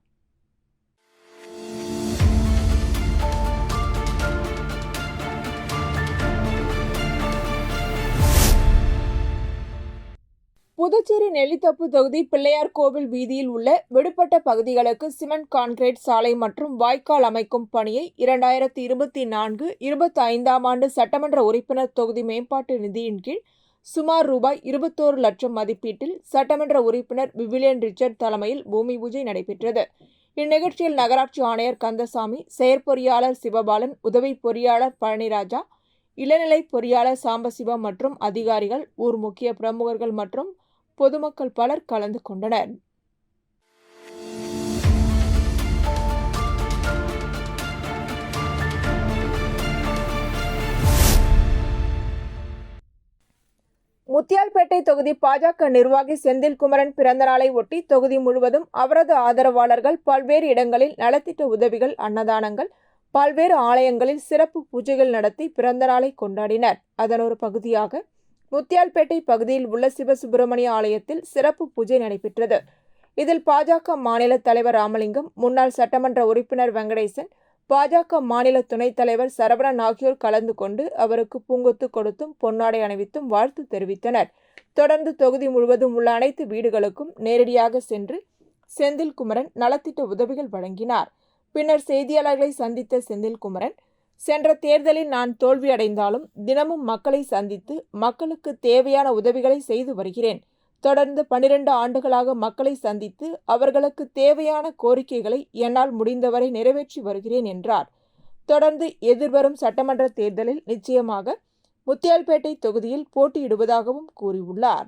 S2: புதுச்சேரி நெல்லித்தோப்பு தொகுதி பிள்ளையார் கோவில் வீதியில் உள்ள விடுபட்ட பகுதிகளுக்கு சிமெண்ட் கான்கிரீட் சாலை மற்றும் வாய்க்கால் அமைக்கும் பணியை 2024-25ஆம் ஆண்டு சட்டமன்ற உறுப்பினர் தொகுதி மேம்பாட்டு நிதியின் கீழ் சுமார் ரூபாய் 21 லட்சம் மதிப்பீட்டில் சட்டமன்ற உறுப்பினர் விவிலியன் ரிச்சர்ட் தலைமையில் பூமி பூஜை நடைபெற்றது. இந்நிகழ்ச்சியில் நகராட்சி ஆணையர் கந்தசாமி, செயற்பொறியாளர் சிவபாலன், உதவி பொறியாளர் பழனிராஜா, இளநிலை பொறியாளர் சாம்பசிவம் மற்றும் அதிகாரிகள், ஊர் முக்கிய பிரமுகர்கள் மற்றும் பொதுமக்கள் பலர் கலந்து கொண்டனர். முத்தியால்பேட்டை தொகுதி பாஜக நிர்வாகி செந்தில்குமரன் பிறந்தநாளை ஒட்டி தொகுதி முழுவதும் அவரது ஆதரவாளர்கள் பல்வேறு இடங்களில் நலத்திட்ட உதவிகள், அன்னதானங்கள், பல்வேறு ஆலயங்களில் சிறப்பு பூஜைகள் நடத்தி பிறந்தநாளை கொண்டாடினர். அதன் ஒரு பகுதியாக முத்தியால்பேட்டை பகுதியில் உள்ள சிவசுப்பிரமணிய ஆலயத்தில் சிறப்பு பூஜை நடைபெற்றது. இதில் பாஜக மாநில தலைவர் ராமலிங்கம், முன்னாள் சட்டமன்ற உறுப்பினர் வெங்கடேசன், பாஜக மாநில துணைத் தலைவர் சரவணன் ஆகியோர் கலந்து கொண்டு அவருக்கு பூங்கொத்து கொடுத்தும் பொன்னாடை அணிவித்தும் வாழ்த்து தெரிவித்தனர். தொடர்ந்து தொகுதி முழுவதும் உள்ள அனைத்து வீடுகளுக்கும் நேரடியாக சென்று செந்தில்குமரன் நலத்திட்ட உதவிகள் வழங்கினார். பின்னர் செய்தியாளர்களை சந்தித்த செந்தில்குமரன், சென்ற தேர்தலில் நான் தோல்வியடைந்தாலும் தினமும் மக்களை சந்தித்து மக்களுக்கு தேவையான உதவிகளை செய்து வருகிறேன். தொடர்ந்து 12 ஆண்டுகளாக மக்களை சந்தித்து அவர்களுக்கு தேவையான கோரிக்கைகளை என்னால் முடிந்தவரை நிறைவேற்றி வருகிறேன் என்றார். தொடர்ந்து எதிர்வரும் சட்டமன்ற தேர்தலில் நிச்சயமாக முத்தியால்பேட்டை தொகுதியில் போட்டியிடுவதாகவும் கூறியுள்ளார்.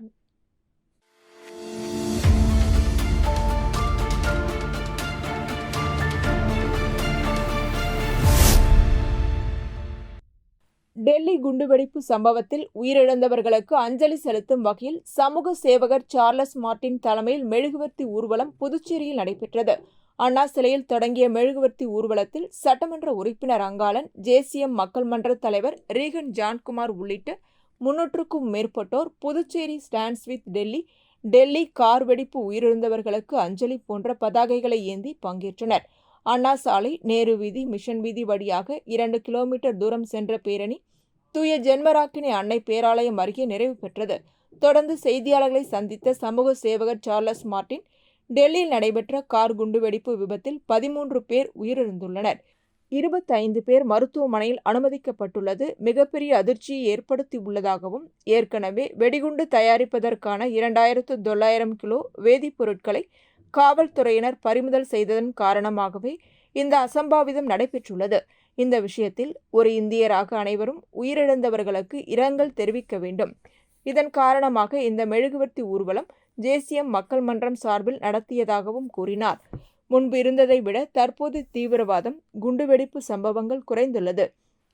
S2: டெல்லி குண்டுவெடிப்பு சம்பவத்தில் உயிரிழந்தவர்களுக்கு அஞ்சலி செலுத்தும் வகையில் சமூக சேவகர் சார்லஸ் மார்டின் தலைமையில் மெழுகுவர்த்தி ஊர்வலம் புதுச்சேரியில் நடைபெற்றது. அண்ணா சிலையில் தொடங்கிய மெழுகுவர்த்தி ஊர்வலத்தில் சட்டமன்ற உறுப்பினர் அங்காளன், ஜேசிஎம் மக்கள் மன்ற தலைவர் ரீகன் ஜான்குமார் உள்ளிட்ட 300க்கும் மேற்பட்டோர் Puducherry stands with Delhi car வெடிப்பு உயிரிழந்தவர்களுக்கு அஞ்சலி போன்ற பதாகைகளை ஏந்தி பங்கேற்றனர். அண்ணா சாலை, நேரு வீதி, மிஷன் வீதி வழியாக 2 கிலோமீட்டர் தூரம் சென்ற பேரணி தூய ஜென்மராக்கினி அன்னை பேராலயம் அருகே நிறைவு பெற்றது. தொடர்ந்து செய்தியாளர்களை சந்தித்த சமூக சேவகர் சார்லஸ் மார்டின், டெல்லியில் நடைபெற்ற கார் குண்டுவெடிப்பு விபத்தில் 13 பேர் உயிரிழந்துள்ளனர். 25 பேர் மருத்துவமனையில் அனுமதிக்கப்பட்டுள்ளது மிகப்பெரிய அதிர்ச்சியை ஏற்படுத்தியுள்ளதாகவும், ஏற்கனவே வெடிகுண்டு தயாரிப்பதற்கான 2900 கிலோ வேதிப்பொருட்களை காவல்துறையினர் பறிமுதல் செய்ததன் காரணமாகவே இந்த அசம்பாவிதம் நடைபெற்றுள்ளது. இந்த விஷயத்தில் ஒரு இந்தியராக அனைவரும் உயிரிழந்தவர்களுக்கு இரங்கல் தெரிவிக்க வேண்டும். இதன் காரணமாக இந்த மெழுகுவர்த்தி ஊர்வலம் ஜேசிஎம் மக்கள் மன்றம் சார்பில் நடத்தியதாகவும் கூறினார். முன்பு இருந்ததை விட தற்போது தீவிரவாதம், குண்டுவெடிப்பு சம்பவங்கள் குறைந்துள்ளது.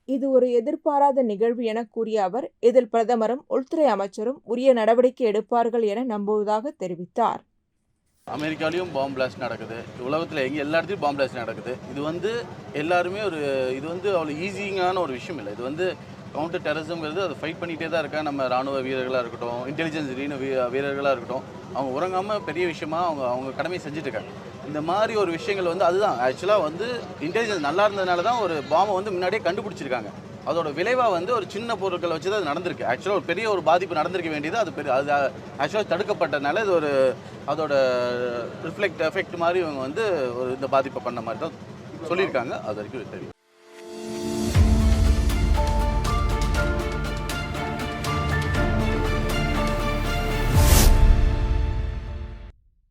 S2: இது ஒரு எதிர்பாராத நிகழ்வு என கூறிய அவர், இதில் பிரதமரும் உள்துறை அமைச்சரும் உரிய நடவடிக்கை எடுப்பார்கள் என நம்புவதாக தெரிவித்தார்.
S9: அமெரிக்காலையும் பாம் பிளாஸ்ட் நடக்குது, உலகத்தில் எல்லா இடத்துலையும் பாம் பிளாஸ்ட் நடக்குது. எல்லாருமே இது அவ்வளோ ஈஸியான ஒரு விஷயம் இல்லை. இது கவுண்டர் டெரரிசம்ங்கிறது அதை ஃபைட் பண்ணிகிட்டே தான் இருக்கா. நம்ம ராணுவ வீரர்களாக இருக்கட்டும், இன்டெலிஜென்ஸ் வீரர்களாக இருக்கட்டும், அவங்க உறங்காமல் பெரிய விஷயமா அவங்க கடமையை செஞ்சுட்டு இருக்காங்க. இந்த மாதிரி ஒரு விஷயங்கள் அதுதான் ஆக்சுவலாக இன்டெலிஜென்ஸ் நல்லா இருந்ததுனால தான் ஒரு பாம்பை முன்னாடியே கண்டுபிடிச்சிருக்காங்க. அதோட விளைவாக ஒரு சின்ன பொருட்களை வச்சு தான் அது நடந்திருக்கு. ஆக்சுவலாக ஒரு பெரிய ஒரு பாதிப்பு நடந்திருக்க வேண்டியது அது ஆக்சுவலாக தடுக்கப்பட்டதுனால இது அதோட எஃபெக்ட் மாதிரி இவங்க ஒரு இந்த பாதிப்பை பண்ண மாதிரி தான் சொல்லியிருக்காங்க. அது வரைக்கும் தெரியும்.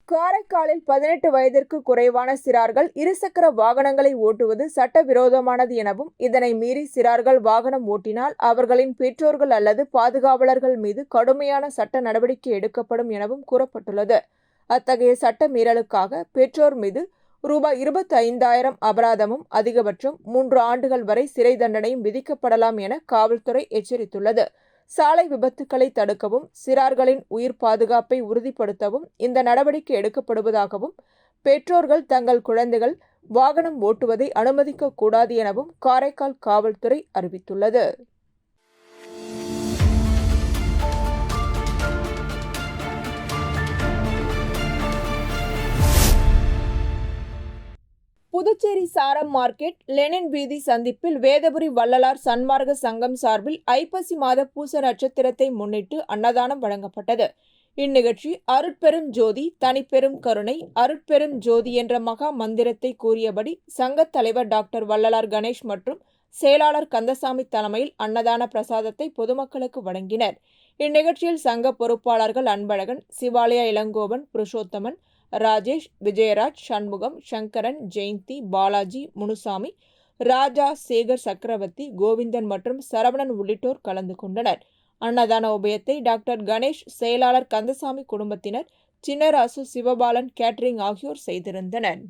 S2: காரைக்காலில் 18 வயதிற்கு குறைவான சிறார்கள் இருசக்கர வாகனங்களை ஓட்டுவது சட்டவிரோதமானது எனவும், இதனை மீறி சிறார்கள் வாகனம் ஓட்டினால் அவர்களின் பெற்றோர்கள் அல்லது பாதுகாவலர்கள் மீது கடுமையான சட்ட நடவடிக்கை எடுக்கப்படும் எனவும் கூறப்பட்டுள்ளது. அத்தகைய சட்ட மீறலுக்காக பெற்றோர் மீது ரூபாய் 25,000 அபராதமும் அதிகபட்சம் 3 ஆண்டுகள் வரை சிறை தண்டனையும் விதிக்கப்படலாம் என காவல்துறை எச்சரித்துள்ளது. சாலை விபத்துக்களை தடுக்கவும், சிறார்களின் உயிர் பாதுகாப்பை உறுதிப்படுத்தவும் இந்த நடவடிக்கை எடுக்கப்படுவதாகவும், பெற்றோர்கள் தங்கள் குழந்தைகள் வாகனம் ஓட்டுவதை அனுமதிக்க கூடாது எனவும் காரைக்கால் காவல்துறை அறிவித்துள்ளது. புதுச்சேரி சாரம் மார்க்கெட் லெனின் வீதி சந்திப்பில் வேதபுரி வள்ளலார் சன்மார்க்க சங்கம் சார்பில் ஐப்பசி மாத பூச நட்சத்திரத்தை முன்னிட்டு அன்னதானம் வழங்கப்பட்டது. இந்நிகழ்ச்சி அருட்பெரும் ஜோதி தனிப்பெரும் கருணை அருட்பெரும் ஜோதி என்ற மகா மந்திரத்தை கூறியபடி சங்கத் தலைவர் டாக்டர் வள்ளலார் கணேஷ் மற்றும் செயலாளர் கந்தசாமி தலைமையில் அன்னதான பிரசாதத்தை பொதுமக்களுக்கு வழங்கினர். இந்நிகழ்ச்சியில் சங்க பொறுப்பாளர்கள் அன்பழகன், சிவாலயா இளங்கோவன், புருஷோத்தமன், ராஜேஷ், விஜயராஜ், சண்முகம், சங்கரன், ஜெயந்தி, பாலாஜி, முனுசாமி, ராஜா, சேகர் சக்கரவர்த்தி, கோவிந்தன் மற்றும் சரவணன் உள்ளிட்டோர் கலந்து கொண்டனர். அன்னதான உபயத்தை டாக்டர் கணேஷ், செயலாளர் கந்தசாமி குடும்பத்தினர், சின்னராசு, சிவபாலன் கேட்டரிங் ஆகியோர் செய்திருந்தனர்.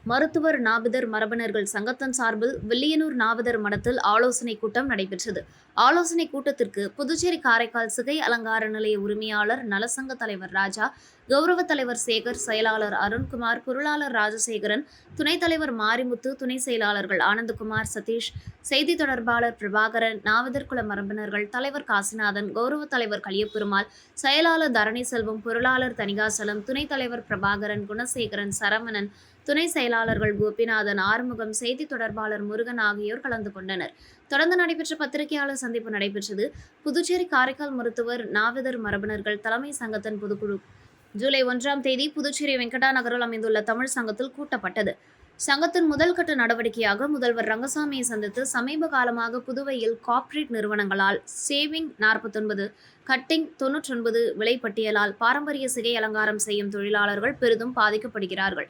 S3: மருத்துவர் நாவிதர் மரபினர்கள் சங்கத்தின் சார்பில் வில்லியனூர் நாவிதர் மடத்தில் ஆலோசனை கூட்டம் நடைபெற்றது. ஆலோசனை கூட்டத்திற்கு புதுச்சேரி காரைக்கால் சிகை அலங்கார நிலைய உரிமையாளர் நலசங்க தலைவர் ராஜா, கௌரவ தலைவர் சேகர், செயலாளர் அருண்குமார், பொருளாளர் ராஜசேகரன், துணைத் தலைவர் மாரிமுத்து, துணை செயலாளர்கள் ஆனந்தகுமார், சதீஷ், செய்தி தொடர்பாளர் பிரபாகரன், நாவிதர் குல மரபினர்கள் தலைவர் காசிநாதன், கௌரவ தலைவர் கலியப்பெருமாள், செயலாளர் தரணி செல்வம், பொருளாளர் தணிகாசலம், துணைத் தலைவர் பிரபாகரன், குணசேகரன், சரவணன், துணை செயலாளர்கள் கோபிநாதன், ஆறுமுகம், செய்தி தொடர்பாளர் முருகன் ஆகியோர் கலந்து கொண்டனர். தொடர்ந்து நடைபெற்ற பத்திரிகையாளர் சந்திப்பு நடைபெற்றது. புதுச்சேரி காரைக்கால் மருத்துவர் நாவிதர் மரபினர்கள் தலைமை சங்கத்தின் பொதுக்குழு ஜூலை 1ஆம் தேதி புதுச்சேரி வெங்கடா நகரில் அமைந்துள்ள தமிழ் சங்கத்தில் கூட்டப்பட்டது. சங்கத்தின் முதல் கட்ட நடவடிக்கையாக முதல்வர் ரங்கசாமியை சந்தித்து சமீப காலமாக புதுவையில் கார்ப்பரேட் நிறுவனங்களால் சேவிங் 49, கட்டிங் 99 விலைப்பட்டியலால் பாரம்பரிய சிகை அலங்காரம் செய்யும் தொழிலாளர்கள் பெரிதும் பாதிக்கப்படுகிறார்கள்.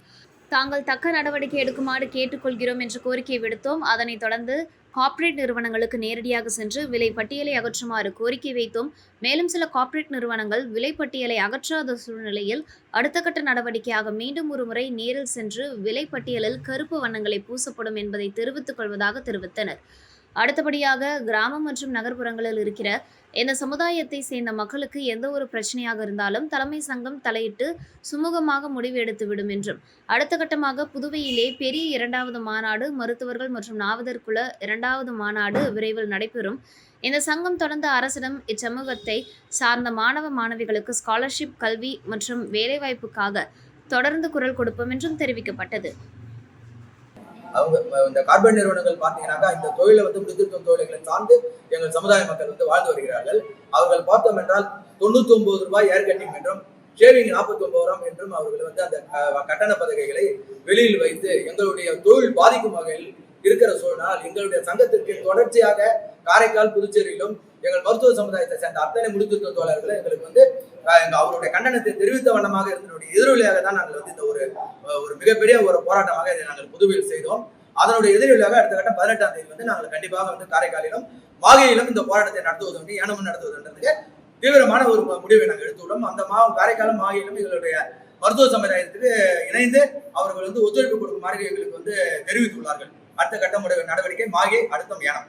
S3: தாங்கள் தக்க நடவடிக்கை எடுக்குமாறு கேட்டுக்கொள்கிறோம் என்ற கோரிக்கை விடுத்தோம். அதனைத் தொடர்ந்து கார்ப்பரேட் நிறுவனங்களுக்கு நேரடியாக சென்று விலை பட்டியலை அகற்றுமாறு கோரிக்கை வைத்தோம். மேலும் சில கார்ப்பரேட் நிறுவனங்கள் விலைப்பட்டியலை அகற்றாத சூழ்நிலையில் அடுத்த கட்ட நடவடிக்கையாக மீண்டும் ஒரு முறை நேரில் சென்று விலைப்பட்டியலில் கருப்பு வண்ணங்களை பூசப்படும் என்பதை தெரிவித்துக் கொள்வதாக தெரிவித்தனர். அடுத்தபடியாக கிராமம் மற்றும் நகர்ப்புறங்களில் இருக்கிற இந்த சமுதாயத்தை சேர்ந்த மக்களுக்கு எந்த ஒரு பிரச்சனையாக இருந்தாலும் தலைமை சங்கம் தலையிட்டு சுமூகமாக முடிவு எடுத்துவிடும் என்றும், அடுத்த கட்டமாக புதுவையிலே பெரிய 2வது மாநாடு, மருத்துவர்கள் மற்றும் நாவிதர் குல 2வது மாநாடு விரைவில் நடைபெறும். இந்த சங்கம் தொடர்ந்து அரசிடம் இச்சமூகத்தை சார்ந்த மாணவ மாணவிகளுக்கு ஸ்காலர்ஷிப், கல்வி மற்றும் வேலைவாய்ப்புக்காக தொடர்ந்து குரல் கொடுப்போம் என்றும் தெரிவிக்கப்பட்டது.
S10: அவங்க இந்த கார்பரேட் நிறுவனங்கள் பார்த்தீங்கன்னாக்கா இந்த தொழிலை வந்து முடித்திருக்கும் தொழில்களை சார்ந்து எங்கள் சமுதாய மக்கள் வந்து வாழ்ந்து வருகிறார்கள். அவர்கள் பார்த்தோம் என்றால் 99 ரூபாய் ஏர் கட்டிங் என்றும் ஷேவிங் 49 என்றும் அவர்கள் வந்து அந்த கட்டண பதவிகளை வெளியில் வைத்து எங்களுடைய தொழில் பாதிக்கும் வகையில் இருக்கிற சூழ்நிலை எங்களுடைய சங்கத்திற்கு தொடர்ச்சியாக காரைக்கால், புதுச்சேரியிலும் எங்கள் மருத்துவ சமுதாயத்தை சேர்ந்த அத்தனை முடித்திருக்கும் தோழர்கள் எங்களுக்கு வந்து அவருடைய கண்டனத்தை தெரிவித்த வண்ணமாக இருந்தனுடைய எதிரொலியாக தான் நாங்கள் வந்து இந்த ஒரு மிகப்பெரிய ஒரு போராட்டமாக இதை நாங்கள் புதுவையில் செய்தோம். அதனுடைய எதிரொலியாக அடுத்த கட்டம் 18ஆம் தேதி வந்து நாங்கள் கண்டிப்பாக வந்து காரைக்காலிலும் மாகையிலும் இந்த போராட்டத்தை நடத்துவது வந்து ஏனமும் நடத்துவதுன்றதுக்கு தீவிரமான ஒரு முடிவை நாங்கள் எடுத்துள்ளோம். அந்த காரைக்காலும் மாகையிலும் எங்களுடைய மருத்துவ சமுதாயத்துக்கு இணைந்து அவர்கள் வந்து ஒத்துழைப்பு கொடுக்குமாறு எங்களுக்கு வந்து தெரிவித்துள்ளார்கள். அடுத்த கட்ட நடவடிக்கை மாகை, அடுத்த ஏனம்.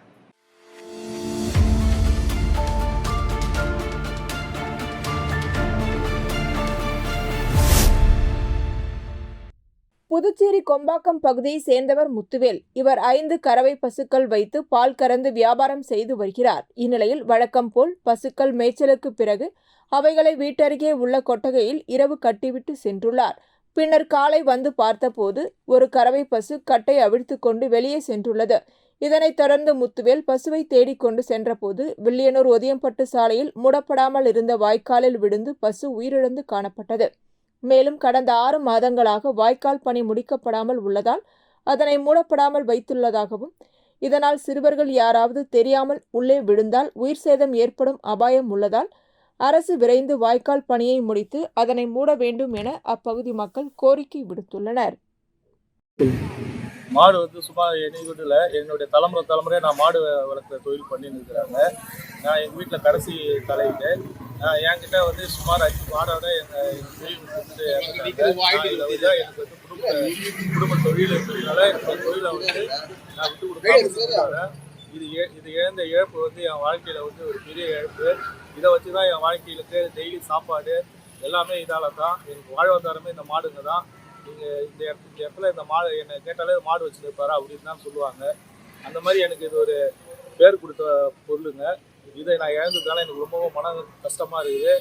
S2: புதுச்சேரி கொம்பாக்கம் பகுதியை சேர்ந்தவர் முத்துவேல். இவர் 5 கறவை பசுக்கள் வைத்து பால் கறந்து வியாபாரம் செய்து வருகிறார். இந்நிலையில் வழக்கம் போல் பசுக்கள் மேய்ச்சலுக்கு பிறகு அவைகளை வீட்டருகே உள்ள கொட்டகையில் இரவு கட்டிவிட்டு சென்றுள்ளார். பின்னர் காலை வந்து பார்த்தபோது ஒரு கறவை பசு கட்டை அவிழ்த்து கொண்டு வெளியே சென்றுள்ளது. இதனைத் தொடர்ந்து முத்துவேல் பசுவை தேடிக்கொண்டு சென்றபோது வில்லியனூர் ஒதியம்பட்டு சாலையில் மூடப்படாமல் இருந்த வாய்க்காலில் விழுந்து பசு உயிரிழந்து காணப்பட்டது. மேலும் கடந்த 6 மாதங்களாக வாய்க்கால் பணி முடிக்கப்படாமல் உள்ளதால் அதனை மூடப்படாமல் வைத்துள்ளதாகவும், இதனால் சிறுவர்கள் யாராவது தெரியாமல் உள்ளே விழுந்தால் உயிர் சேதம் ஏற்படும் அபாயம் உள்ளதால் அரசு விரைந்து வாய்க்கால் பணியை முடித்து அதனை மூட வேண்டும் என அப்பகுதி மக்கள் கோரிக்கை விடுத்துள்ளனர்.
S11: மாடு வந்து சும்மா வீட்டில் என்னுடைய தலைமுறையாக நான் மாடு வளர்க்குற தொழில் பண்ணின்னு இருக்கிறாங்க. நான் எங்கள் வீட்டில் கடைசி தலையிட்டு என்கிட்ட வந்து சுமார் 5 மாடோட எனக்கு வந்து குடும்ப தொழில் இருக்கிறதுனால இந்த தொழிலை வந்து நான் விட்டு கொடுக்க இது இழந்த இழப்பு வந்து என் வாழ்க்கையில் வந்து ஒரு பெரிய இழப்பு. இதை வச்சு தான் என் வாழ்க்கையிலுக்கு டெய்லி சாப்பாடு எல்லாமே இதால் தான் எனக்கு வாழ்வாதாரமே இந்த மாடுங்க தான். நீங்கள் இந்த இடத்துல இந்த மாடு என்னை கேட்டாலே மாடு வச்சுருப்பாரா அப்படின்னு தான் சொல்லுவாங்க. அந்த மாதிரி எனக்கு இது ஒரு பேர் கொடுத்த பொருளுங்க. இதை நான் இழந்ததுனால எனக்கு ரொம்பவும் மன கஷ்டமாக இருக்குது.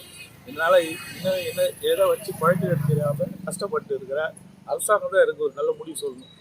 S11: என்னால் இன்னும் என்ன எதை வச்சு பழக்க தெரியாமல் கஷ்டப்பட்டு இருக்கிறேன். அரசாங்கம் தான் எனக்கு ஒரு நல்ல முடிவு சொல்லணும்.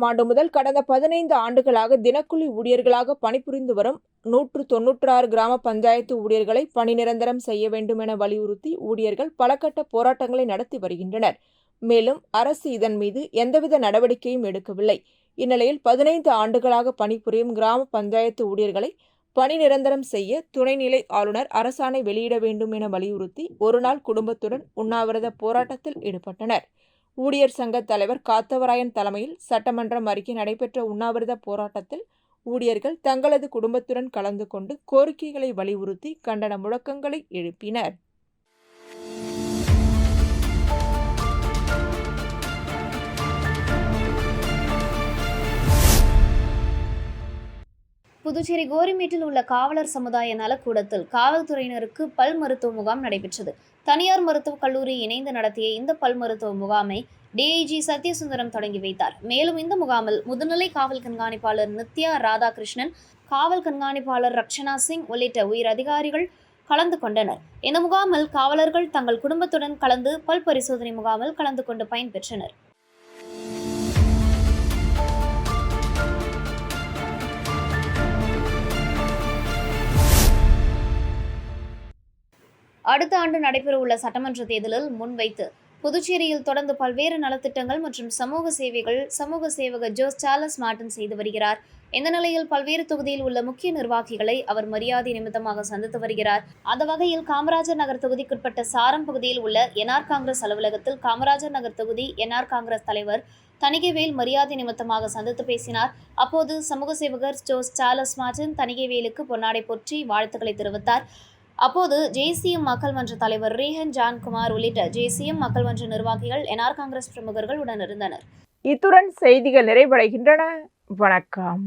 S2: ஆண்டு முதல் கடந்த 15 ஆண்டுகளாக தினக்கூலி ஊழியர்களாக பணிபுரிந்து வரும் 196 கிராம பஞ்சாயத்து ஊழியர்களை பணி நிரந்தரம் செய்ய வேண்டும் என வலியுறுத்தி ஊழியர்கள் பலகட்ட போராட்டங்களை நடத்தி வருகின்றனர். மேலும் அரசு இதன் மீது எந்தவித நடவடிக்கையும் எடுக்கவில்லை. இந்நிலையில் 15 ஆண்டுகளாக பணிபுரியும் கிராம பஞ்சாயத்து ஊழியர்களை பணி நிரந்தரம் செய்ய துணைநிலை ஆளுநர் அரசாணை வெளியிட வேண்டும் என வலியுறுத்தி ஒருநாள் குடும்பத்துடன் உண்ணாவிரத போராட்டத்தில் ஈடுபட்டனர். ஊழியர் சங்க தலைவர் காத்தவராயன் தலைமையில் சட்டமன்றம் அருகே நடைபெற்ற உண்ணாவிரத போராட்டத்தில் ஊழியர்கள் தங்களது குடும்பத்துடன் கலந்து கொண்டு கோரிக்கைகளை வலியுறுத்தி கண்டன முழக்கங்களை எழுப்பினர்.
S3: புதுச்சேரி கோரிமேட்டில் உள்ள காவலர் சமுதாய நலக்கூடத்தில் காவல்துறையினருக்கு பல் மருத்துவ முகாம் நடைபெற்றது. தனியார் மருத்துவக் கல்லூரி இணைந்து நடத்திய இந்த பல் மருத்துவ முகாமை டிஐஜி சத்யசுந்தரம் தொடங்கி வைத்தார். மேலும் இந்த முகாமில் முதுநிலை காவல் கண்காணிப்பாளர் நித்யா ராதாகிருஷ்ணன், காவல் கண்காணிப்பாளர் ரக்ஷனா சிங் உள்ளிட்ட உயர் அதிகாரிகள் கலந்து கொண்டனர். இந்த முகாமில் காவலர்கள் தங்கள் குடும்பத்துடன் கலந்து பல் பரிசோதனை முகாமில் கலந்து கொண்டு பயன்பெற்றனர். அடுத்த ஆண்டு நடைபெறவுள்ள சட்டமன்ற தேர்தலில் முன்வைத்து புதுச்சேரியில் தொடர்ந்து பல்வேறு நலத்திட்டங்கள் மற்றும் சமூக சேவைகள் சமூக சேவகர் ஜோஸ் சார்லஸ் மார்டின் செய்து வருகிறார். இந்த நிலையில் பல்வேறு தொகுதியில் உள்ள முக்கிய நிர்வாகிகளை அவர் மரியாதை நிமித்தமாக சந்தித்து வருகிறார். அந்த வகையில் காமராஜர் நகர் தொகுதிக்குட்பட்ட சாரம் பகுதியில் உள்ள என்ஆர் காங்கிரஸ் அலுவலகத்தில் காமராஜர் நகர் தொகுதி என்ஆர் காங்கிரஸ் தலைவர் தணிகைவேல் மரியாதை நிமித்தமாக சந்தித்து பேசினார். அப்போது சமூக சேவகர் ஜோஸ் சார்லஸ் மார்டின் தணிகைவேலுக்கு பொன்னாடை போற்றி வாழ்த்துக்களை தெரிவித்தார். அப்போது ஜேசிஎம் மக்கள் மன்ற தலைவர் ரேஹன் ஜான்குமார் உள்ளிட்ட ஜேசிஎம் மக்கள் மன்ற நிர்வாகிகள் என்ஆர் காங்கிரஸ் பிரமுகர்கள் உடனிருந்தனர்.
S2: இத்துடன் செய்திகள் நிறைவடைகின்றன. வணக்கம்.